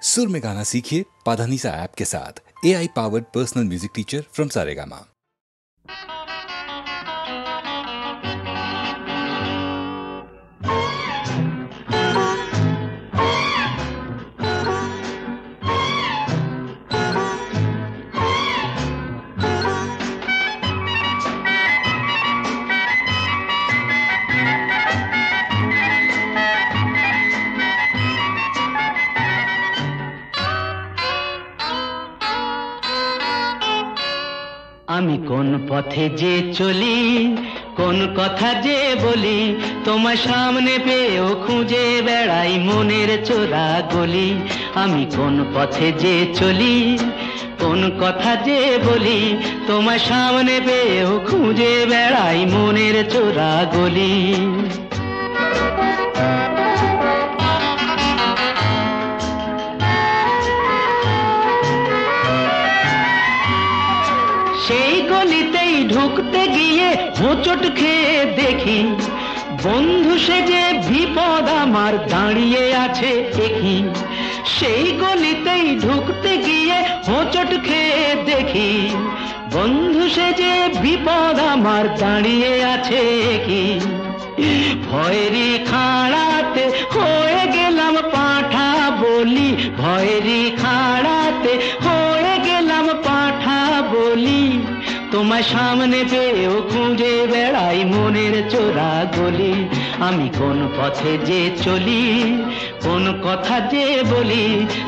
सुर में गाना सीखिए पाधानीसा ऐप के साथ। AI powered personal music teacher from Saregama. আমি কোন পথে যে চলি, কোন কথা যে বলি, তোমার সামনে পেয়েও খুঁজে বেড়াই মনের চোরা গলি। আমি কোন পথে যে চলি, কোন কথা যে বলি, তোমার সামনে পেয়েও খুঁজে বেড়াই মনের চোরা গলি। সেই গলিতেই ঢুকতে গিয়ে হোঁচট খেয়ে দেখি, বন্ধু সেজে বিপদ আমার দাঁড়িয়ে আছে একই। সেই গলিতেই ঢুকতে গিয়ে হোঁচট খেয়ে দেখি, বন্ধু সেজে বিপদ আমার দাঁড়িয়ে আছে একই। ভয়েরই খাড়াতে হয়ে গেলাম পাঁঠা বলি, ভয়েরই খাড়াতে হয়ে গেলাম পাঁঠা বলি। তোমার সামনে পেয়েও খুঁজে বেড়াই মনের চোরা গলি। আমি কোন পথে যে চলি, কোন কথা যে বলি,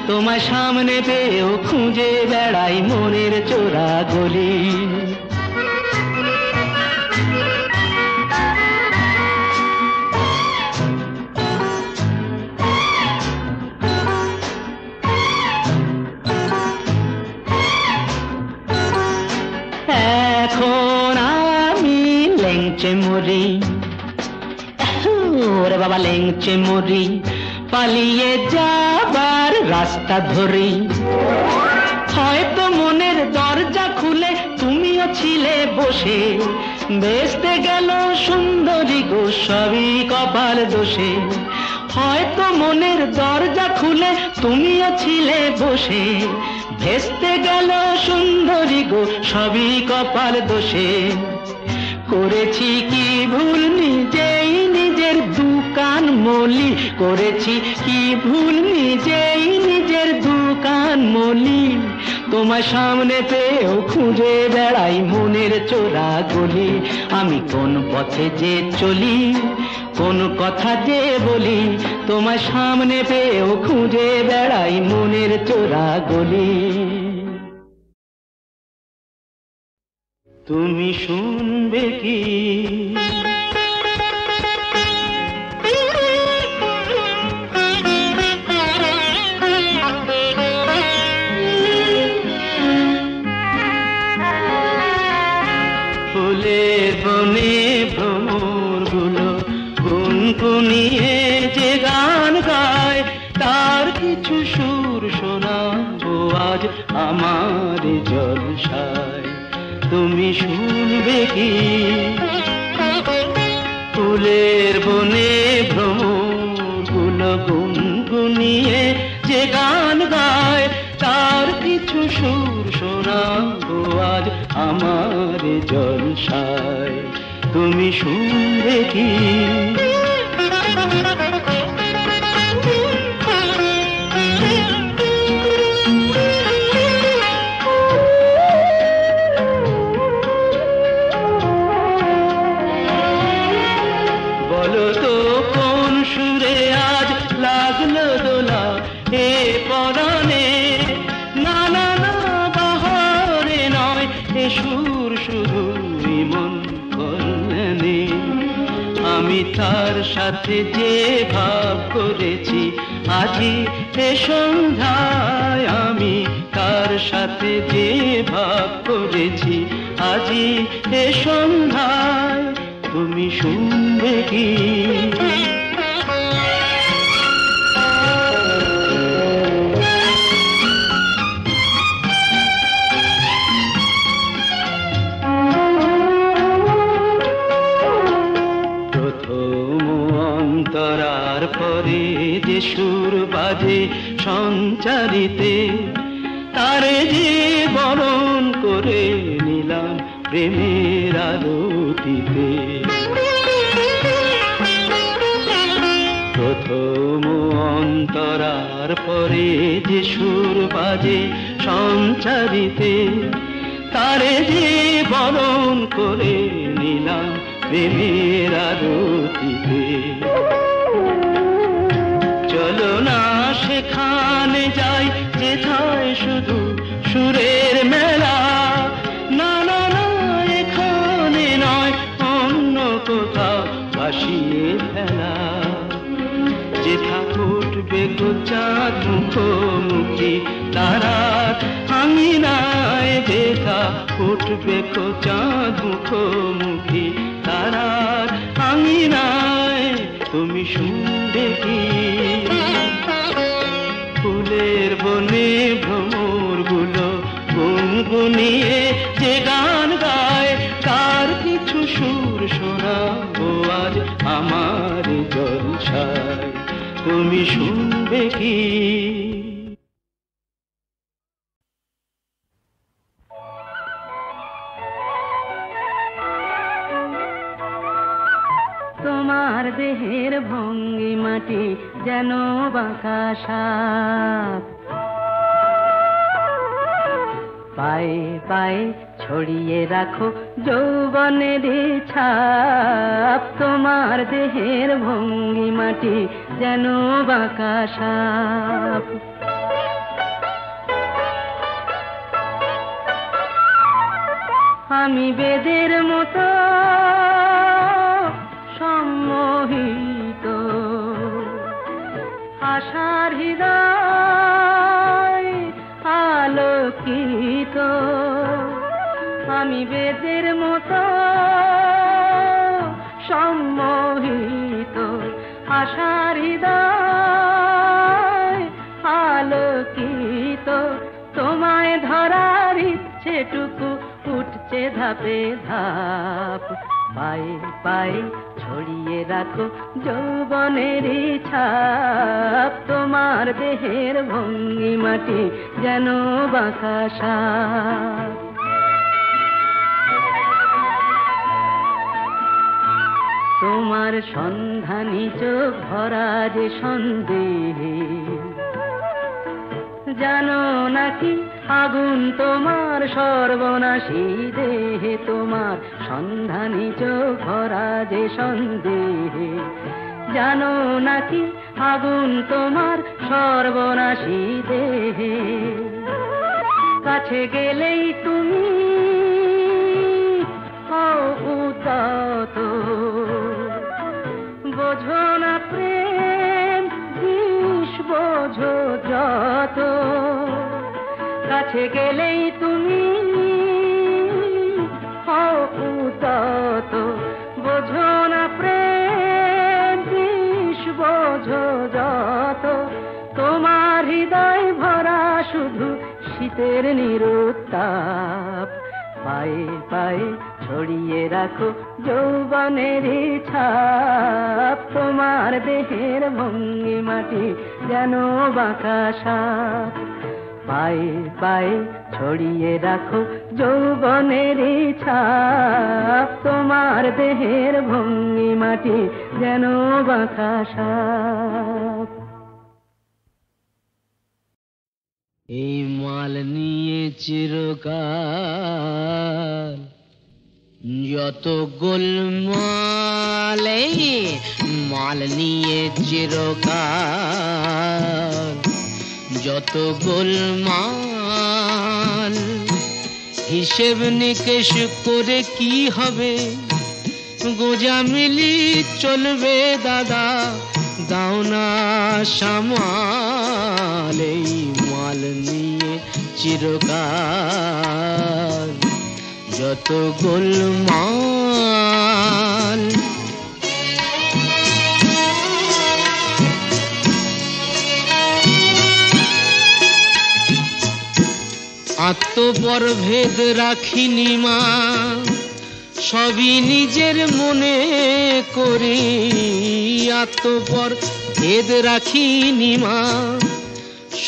তোমার সামনে পেয়েও খুঁজে বেড়াই মনের চোরা গলি। এখন আমি লেংচে মরি, ওরে বাবা লেংচে মরি, পালিয়ে যাবার রাস্তা ধরি। হয়তো মনের দরজা খুলে তুমিও ছিলে বসে, বেসতে গেল সুন্দরী গো সবই কপাল দোষে। হয়তো মনের দরজা খুলে তুমিও ছিলে বসে, ভেস্তে গেল সুন্দরী গো সবই কপাল দোষে। করেছি কি ভুল নিজেই নিজের দোকান মলি, করেছি কি ভুল নিজেই নিজের দোকান মলি। তোমার সামনে পেয়েও খুঁজে বেড়াই মনের চোরা গলি। আমি কোন পথে যে চলি, কোন কথা যে বলি, তোমার সামনে পেয়েও খুঁজে বেড়াই মনের চোরা গলি। তুমি শুনবে কি ফুলের বনে ভ্রমরগুলো গুনগুনিয়ে যে গান গায়, তার কিছু সুর শোনাবো আজ আমার জলসায়। তুমি শুনবে কি ফুলের বনে ভ্রমরগুলো গুনগুনিয়ে যে গান গায়, তার কিছু সুর শোনাবো আজ আমার জলসায়। তুমি শুনবে কি বলো তো কোন সুরে আজ লাগলো দোলা এ পরাণে। না না না বাহারে নয়, এ সুর শুধুই মন কল্যাণে। আমি তার সাথে যে ভাব করেছি আজি এ সন্ধ্যায়, আমি তার সাথে যে ভাব করেছি আজি এ সন্ধ্যায়। তুমি শুনবে কি প্রথম অন্তরার পরে যে সুর বাজে সঞ্চারিতে তারে যে বরণ করে নিলাম প্রেমের আরতিতে। প্রথম অন্তরার পরে যে সুর বাজে সঞ্চারিতে তারে যে বরণ করে নিলাম প্রেমের আরতিতে। চলো না সেখানে যাই যেথায় শুধু সুরের মেলা, না না না এখানে নয় অন্য কোথাও ভাসিয়ে ফেলা। যেথা উঠবে চাঁদ মুখোমুখি তারার আঙিনায়, যেথা উঠবে চাঁদ মুখোমুখি তারার আঙিনায়, তুমি শুনবে কি ফুলের বনে ভ্রমরগুলো গুনগুনিয়ে যে গান গায়, তার কিছু সুর শোনাবো আজ আমার জলসায়, তুমি শুনবে কি? তোমার দেহের ভঙ্গিমাটি যেন বাঁকা সাপ, পায়ে পায়ে ছড়িয়ে রাখো যৌবনের ছাপ। তোমার দেহের ভঙ্গিমাটি যেন বাঁকা সাপ। আমি বেদের মতো সম্মোহিত, আশার হৃদয় আলোকিত। আমি বেদের মতো সম্মোহিত, আশার হৃদয় আলোকিত। তোমায় ধরার ইচ্ছেটুকু উঠছে ধাপে ধাপ, পায়ে পায়ে ছড়িয়ে রাখো যৌবনের ছাপ। তোমার দেহের ভঙ্গিমাটি যেন বাঁকা সাপ। তোমার সন্ধানী চোখ ভরা যে সন্দেহে, জানো নাকি আগুন তোমার সর্বনাশী দেহে। তোমার সন্ধানী চোখ ভরা যে সন্দেহে, জানো নাকি আগুন তোমার সর্বনাশী দেহে। কাছে গেলেই তুমি হও উদাত, বোঝো না প্রেম বিষ বোঝো যত। কাছে গেলেই তুমি হও উদাত, বোঝো না প্রেম বিষ বোঝো যত। তোমার হৃদয় ভরা শুধু শীতের নিরুত্তাপ, পায়ে পায়ে ছড়িয়ে রাখো যৌবনের ছাপ। তোমার দেহের ভঙ্গিমাটি যেন বাঁকা সাপ, পায়ে পায়ে ছড়িয়ে রাখো যৌবনের ছাপ। তোমার দেহের ভঙ্গিমাটি যেন বাঁকা সাপ। এই মাল নিয়ে চিরকাল যত গোলমাল, এই মাল নিয়ে চিরকাল যত গোলমাল। হিসেব নিকেশ করে কি হবে, গোজামিলি চলবে দাদা, দাও না সামাল। এই মাল নিয়ে চিরকাল যত গোলমাল। আত্মপর ভেদ রাখিনি মা, সবই নিজের মনে করি। আত্মপর ভেদ রাখিনি মা,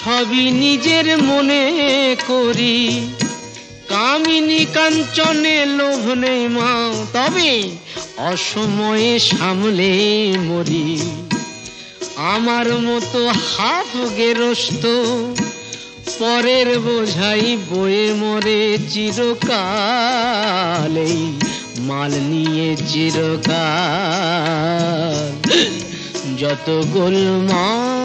সবই নিজের মনে করি, কামিনী কাঞ্চনে লোভ নেই মা, তবে অসময়ে সামলে মরি। আমার মতো হাফ গেরস্ত পরের বোঝাই বয়ে মরে চিরকাল, এই মাল নিয়ে চিরকাল যত গোলমাল।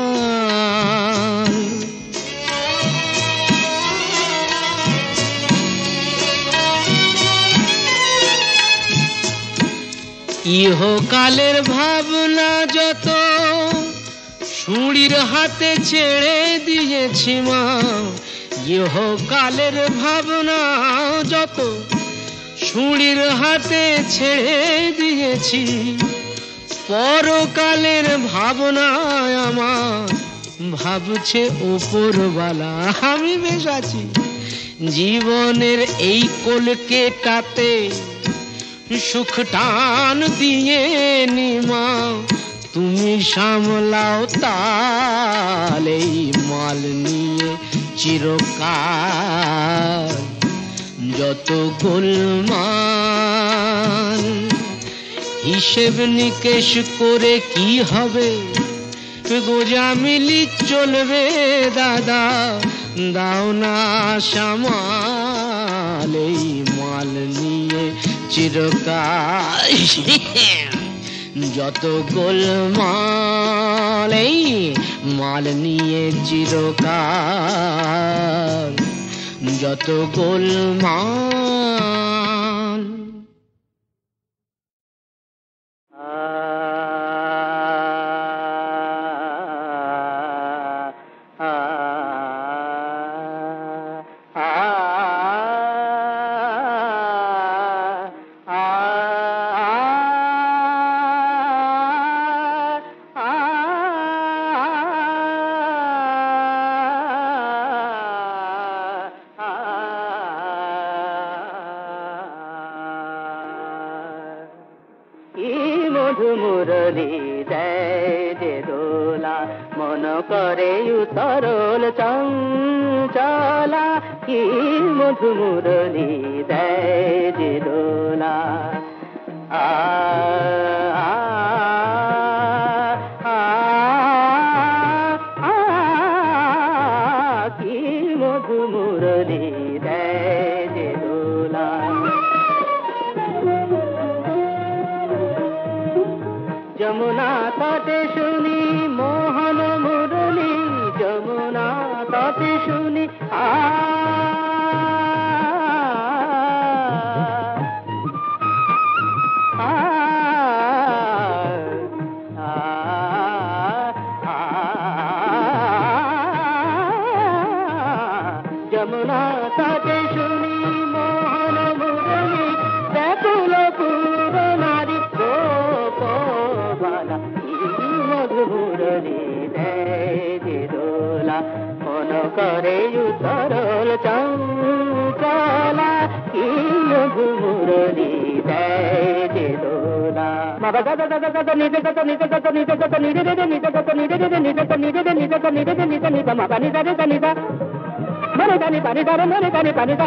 ইহকালের ভাবনা যত ছুরির হাতে ছেড়ে দিয়েছি মা, ইহকালের ভাবনা যত ছুরির হাতে ছেড়ে দিয়েছি, পরকালের ভাবনায় আমার ভাবছে উপরওয়ালা আমি বেশ আছি। জীবনের এই কলকেটাতে সুখ টান দিয়ে নিমা, তুমি সামলাও তাল, এই মাল নিয়ে চিরকাল যত গোলমাল। হিসেব নিকেশ করে কি হবে, গোজামিলি চলবে দাদা, দাও না সামাল, এই মাল নিয়ে চিরকাল যত গোলমাল, এই মাল নিয়ে চিরকাল যত গোলমাল। মুরলি দেয় যে দোলা, মন করে উতরল চঞ্চলা, কি মধু মুরলি দেয় যে দোলা। আ আ আ আ কি মধু মুরলি দেয় যে দোলা। যমুনা তটে শুনি মোহন মুরলি, যমুনা তটে শুনি আ যমুনা তটে শুনি মোহন মুরলি, ব্যাকুল পুর নারী গোপবালা, মধু মুরলি দেয় যে দোলা, মন করে উতরল চঞ্চলা, কি মধু মুরলি দেয় যে দোলা। বাবা দাদা দাদা দাদা নিজে কত নিজে কত নিজে কত নিজে দে নিজে কত নিজে দে নিজে কত নিজে দে নিজে কত নিজে দে নিজে নিবা মা পানি দারে দানি দা মরে দানি পানি দারে মরে দানি পানি দা।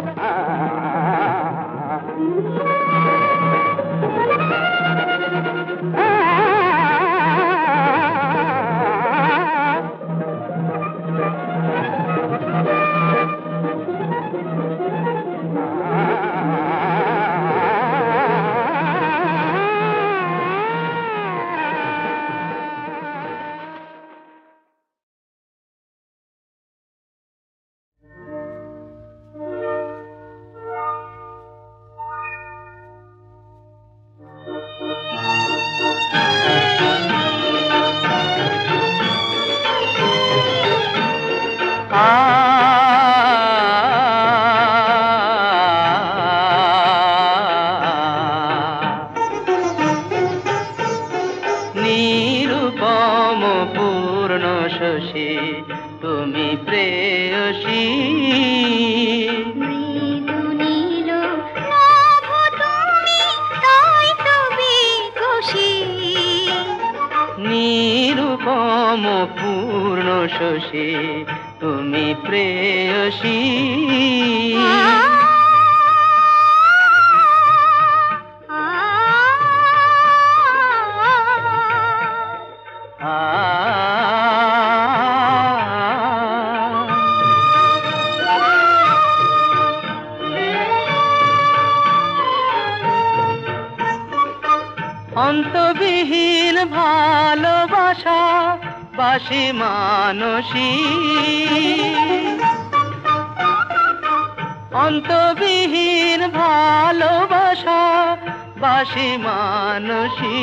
নিরুপম পূর্ণ শশী তুমি প্রেয়সী, মৃদু নীল নভ তুমি তাই তো বিকশী। নিরুপম পূর্ণ শশী তুমি প্রেয়সী। অন্তবিহীন ভালোবাসা বাসি মানসী, অন্তবিহীন ভালোবাসা বাসি মানসী।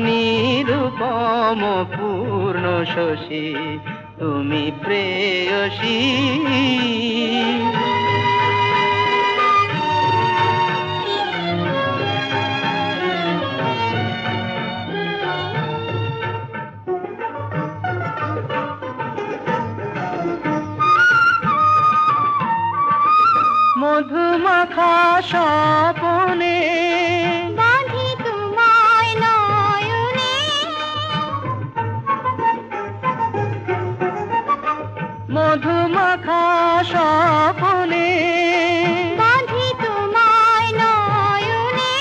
নিরূপম পূর্ণ শশী তুমি প্রেয়সী। মধুমাখা স্বপনে বাঁধি তোমায় নয়নে, মধুমাখা স্বপনে বাঁধি তোমায় নয়নে।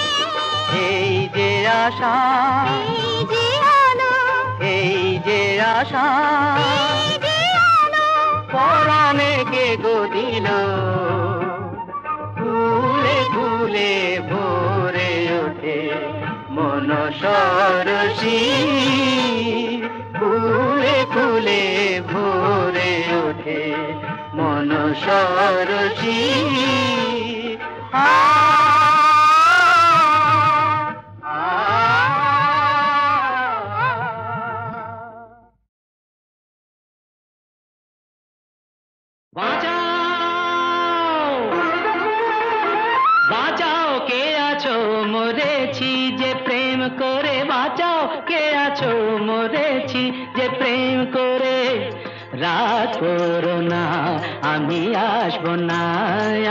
এই যে আশা, এই যে আলো, এই যে আশা এই যে আলো, পরাণে কে গো দিল। ফুলে ফুলে ভরে ওঠে মন সরসী, ফুলে ফুলে ভরে ওঠে মন সরসী। বাঁচাও বাঁচাও কে আছো মরেছি যে প্রেম করে, বাঁচাও কে আছো মরেছি যে প্রেম করে। রাগ করো না আমি আসবো না,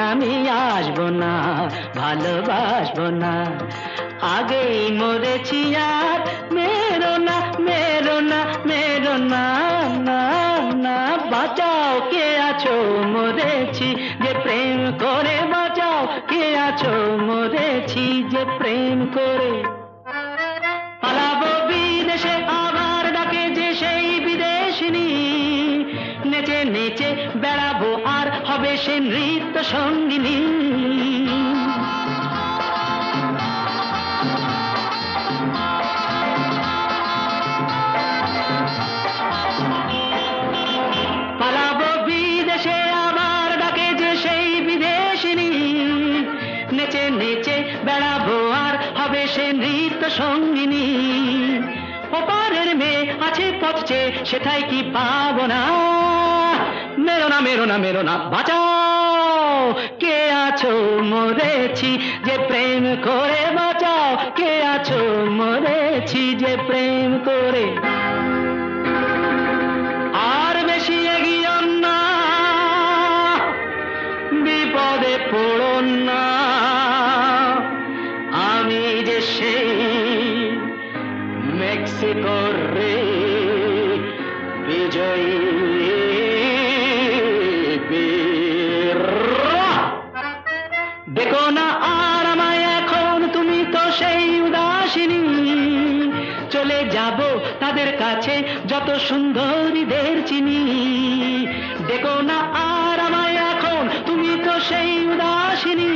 আমি আসবো না, ভালোবাসবো না। আগেই মরেছি আর মেরো না, মেরো না, মেরো না, না না। বাঁচাও কে আছো মরেছি যে প্রেম করে, বাঁচাও কে আছো মরেছি যে প্রেম করে। পালাবো বিদেশে আবার ডাকে যে সেই বিদেশিনী, নেচে নেচে বেড়াবো আর হবে সে নৃত্য সঙ্গিনী। পালাবো বিদেশে আবার ডাকে যে সেই বিদেশিনী, নেচে নেচে বেড়াবো আর হবে সে নৃত্য সঙ্গিনী। ওপারের মেয়ে আছে পথে সেটাই কি পাবো না। মেরো না, মেরো না, মেরো না, বাঁচাও কে আছো মরেছি যে প্রেম করে, বাঁচাও কে আছো মরেছি যে প্রেম করে। আর বেশি এগিয়ে না, বিপদে পড়ো না, আমি যে সেই মেক্সিকোর রে বিজয়ী বীর। দেখো না আর আমায় এখন, তুমি তো সেই উদাসিনী। চলে যাব তাদের কাছে যত সুন্দরীদের চিনি। দেখো না আর আমায় এখন, তুমি তো সেই উদাসিনী।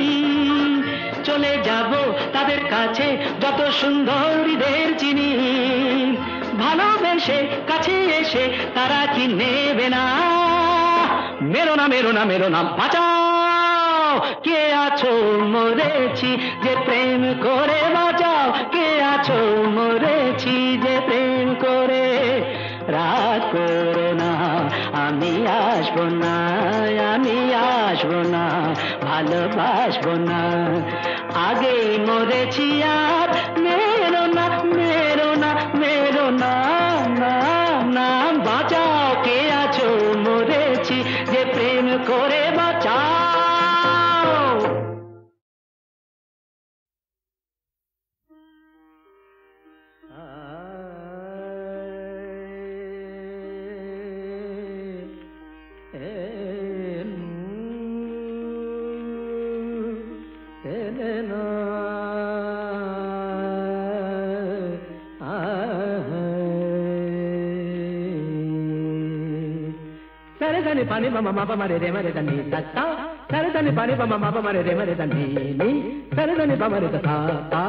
চলে যাব তাদের কাছে যত সুন্দরীদের চিনি। ভালোবেসে কাছে এসে তারা কি নেবে না। মেরো না, মেরো না, মেরো না, বাঁচাও কে আছো মরেছি যে প্রেম করে, বাঁচাও কে আছো মরেছি যে প্রেম করে। রাগ করো না আমি আসবো না, আমি আসবো না, ভালোবাসবো না। আগেই মরেছি আর মেরো না, মেরো না, মেরো না, না না। বাঁচাও কে আছো মরেছি যে প্রেম করে, বাঁচাও। pani ma ma pa ma re ma re da ni ta ta sa re da ni pani pa ma pa ma re ma re da ni ni sa re da ni pa ma re da ta ta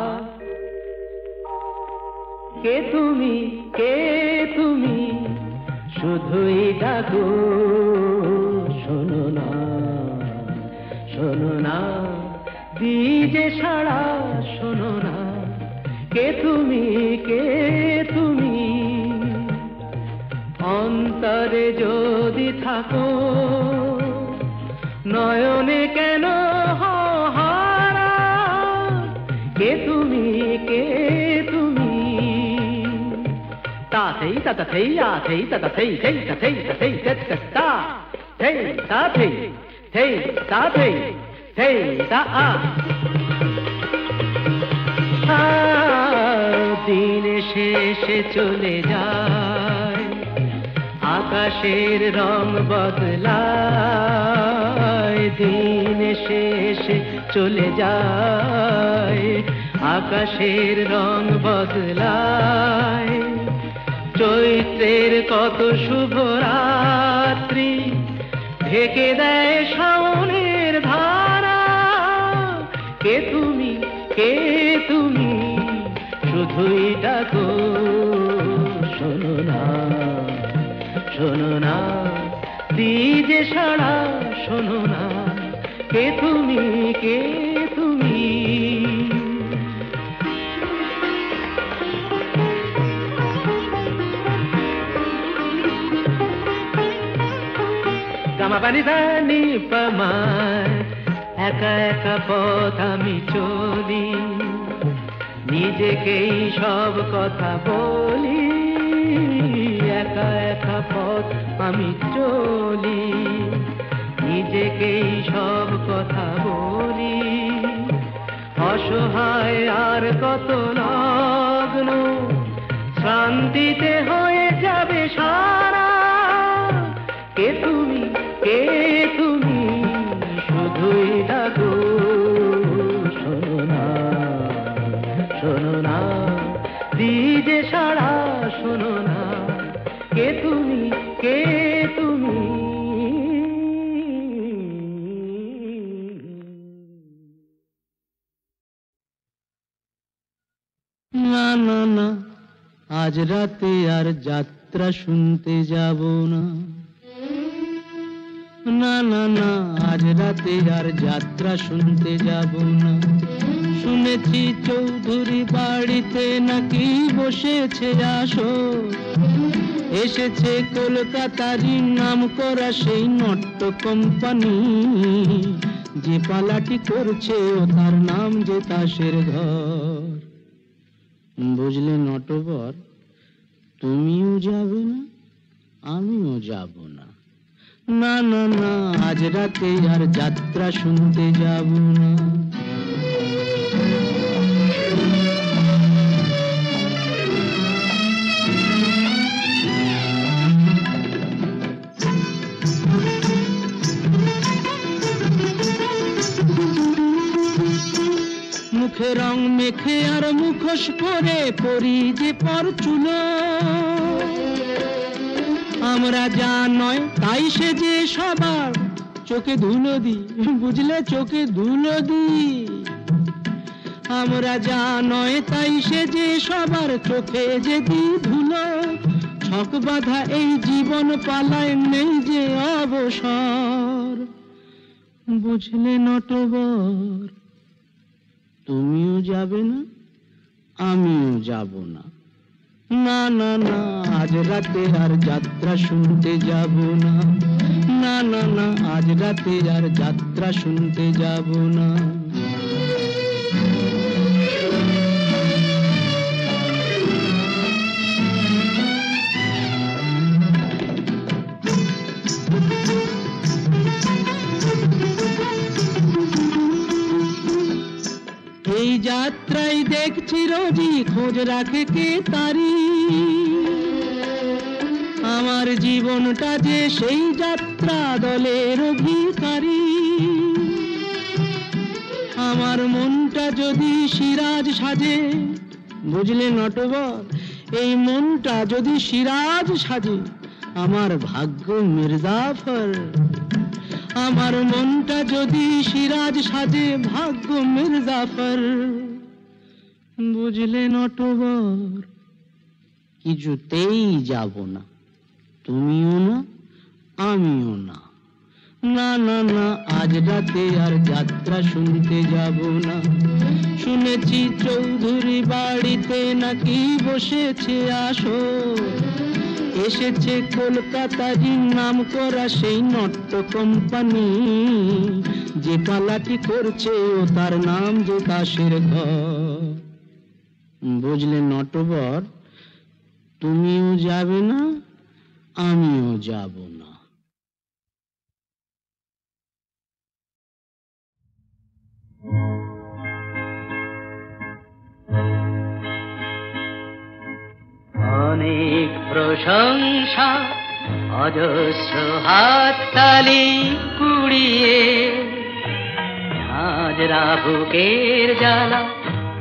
কে তুমি শুধুই ডাকো শোনো না দিজে সাড়া শোনো না কে তুমি অন্তরে যদি থাকো নয়নে কেন হারা কে তুমি ta thei ta ta thei ya thei ta ta thei thei ta thei ta thei ta ta ta thei ta thei thei ta thei thei ta a দিন শেষে চলে যায় আকাশের রং বদলায় দিন শেষে চলে যায় আকাশের রং বদলায় চৈত্রের কত শুভ রাত্রি ঢেকে দেয় শাওনের ধারা কে তুমি শুধুই ডাকো শোনো না দিজে সাড়া শোনো না কে তুমি পানি পানি পামার একা একা পথ আমি চলি নিজেকেই সব কথা বলি একা একা পথ আমি চলি নিজেকেই সব কথা বলি অসহায় আর কত লগ্ন শান্তিতে হয়ে যাবে সারা কে তুমি শুধুই ডাকো শোনো না দিজে সাড়া শোনো না কে তুমি না আজ রাতে আর যাত্রা শুনতে যাব না না আজ রাতে আর যাত্রা শুনতে যাব না শুনেছি চৌধুরী বাড়িতে নাকি বসেছে আসর এসেছে কলকাতারই নাম করা সেই নট্য কোম্পানি যে পালাটি করছে ও তার নাম যে তাসের ঘর বুঝলে নটবর তুমিও যাবে না আমিও যাব না না আজ রাতে আর যাত্রা শুনতে যাব না মুখে রং মেখে আর মুখোশ পরে পরি যে পরচুলো আমরা যা নয় তাই সে যে সবার চোখে ধুলো দি বুঝলে চোখে ধুলো দি আমরা যা নয় তাই সে যে সবার চোখে যে দি ধুলো ছক বাঁধা এই জীবন পালায় নেই যে অবসর বুঝলে নটবর তুমিও যাবে না আমিও যাব না না আজ রাতে আর যাত্রা শুনতে যাব না না আজ রাতে আর যাত্রা শুনতে যাব না এই যাত্রায় দেখছি রোজি খোঁজ রাখে কে তারি আমার জীবনটা যে সেই যাত্রা দলের অধিকারী আমার মনটা যদি সিরাজ সাজে বুঝলে নটবর এই মনটা যদি সিরাজ সাজে আমার ভাগ্য মির্জাফর। আমার মনটা যদি সিরাজ সাজে ভাগ্য মির্জাফর। বুঝলে নটবর, কিছুতেই যাব না, তুমিও না আমিও না। না না না, আজ রাতে আর যাত্রা শুনতে যাব না। শুনেছি চৌধুরী বাড়িতে নাকি বসেছে আসর। এসেছে কলকাতারই নাম করা সেই নট্য কোম্পানি। যে পালাটি করছে ও তার নাম যে কাশের ঘর। বুঝলে নটবর, তুমিও যাবে না আমিও যাব না। অনেক প্রশংসা, অজস্র হাততালি কুড়িয়ে, হাজরা বুকের জ্বালা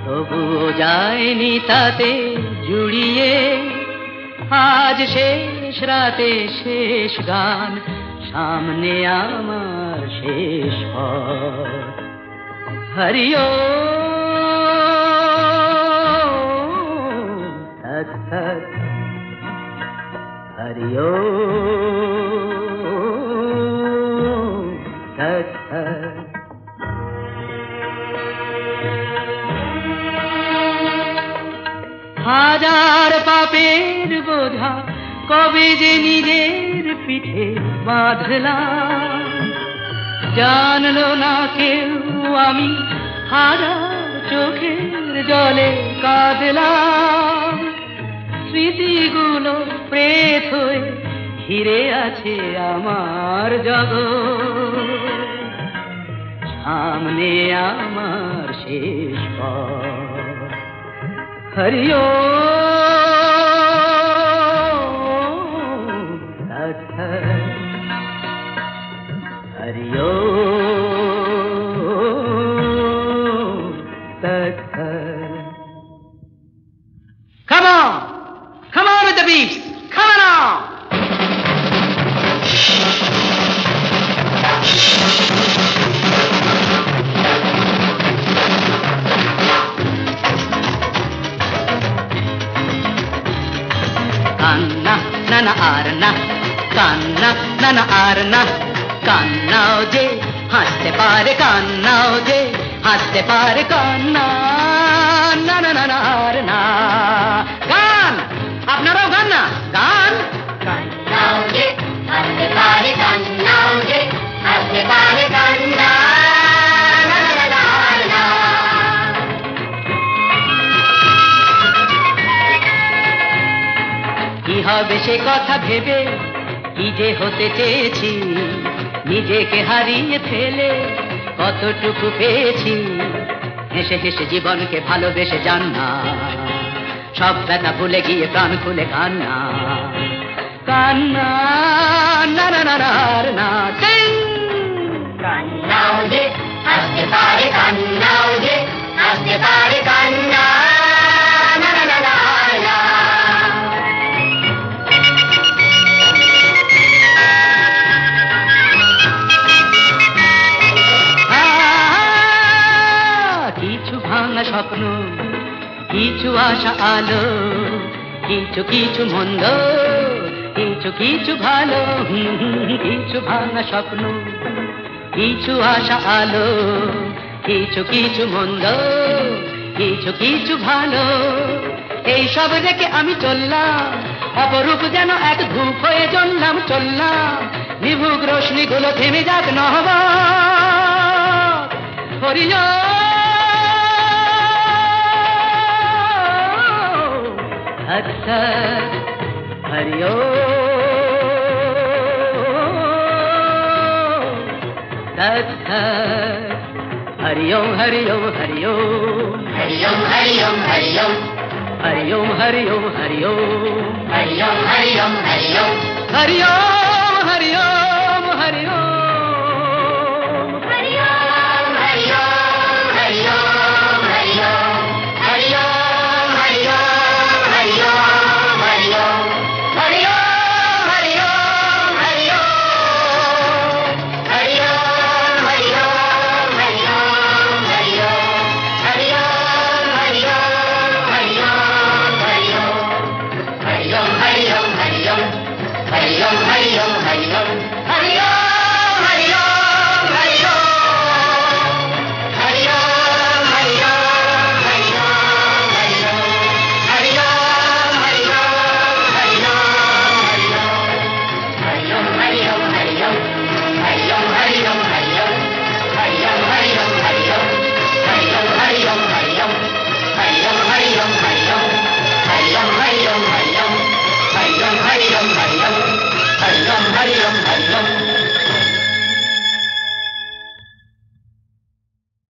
তবুও যায়নি তাতে জুড়িয়ে। আজ শেষ রাতে শেষ গান, সামনে আমার শেষ পথ। হরিও হরিও হাজার পাপের বোঝা কবে যে নিজের পিঠে বাঁধলাম। জানলো না কেউ আমি হাজার চোখের জলে কাঁদলাম। স্মৃতিগুলো প্রেত হয়ে ঘিরে আছে আমার জগৎ। সামনে আমার শেষ পথ। হরিও হরিও Come on! Come on with the beats! Come on now! Kanna, nana arna, kanna, nana arna, kanna oje, haste pare kanna oje, haste pare kanna, nana nana arna. Gan, apnaraও গান না, গান। কান্না ওরে হাসতে পারে কান্না ওরে হাসতে পারে কান্না না না না না। কি হবে সে কথা ভেবে কি যে হতে চেয়েছি, নিজেকে হারিয়ে ফেলে কতটুকু পেয়েছি। হেসে হেসে জীবনকে ভালোবেসে যান না, সব ব্যথা ভুলে গিয়ে প্রাণ খুলে কান্না, কান্না না না না না। কান্না ওরে হাসতে পারে কান্না ওরে হাসতে পারে কান্না না না না না। কিছু ভাঙা স্বপ্ন, কিছু আশা আলো, কিছু কিছু মন্দ, কিছু কিছু ভালো। কিছু ভাঙা স্বপ্ন, কিছু আশা আলো, কিছু কিছু মন্দ, কিছু কিছু ভালো। এই সব রেখে আমি চললাম, অপরূপ যেন এক ধূপ হয়ে জ্বললাম। চললাম নিভুক রোশনি গুলো থেমে যাক নহবা। হরিও হরিও হরিও হরিও হরিও হরি ওম হরি ওম হরি ওম হরি ওম হরি ওম হরি ওম হরি ওম হরি ওম হরি ওম হরি ওম হরি ওম হরি ওম।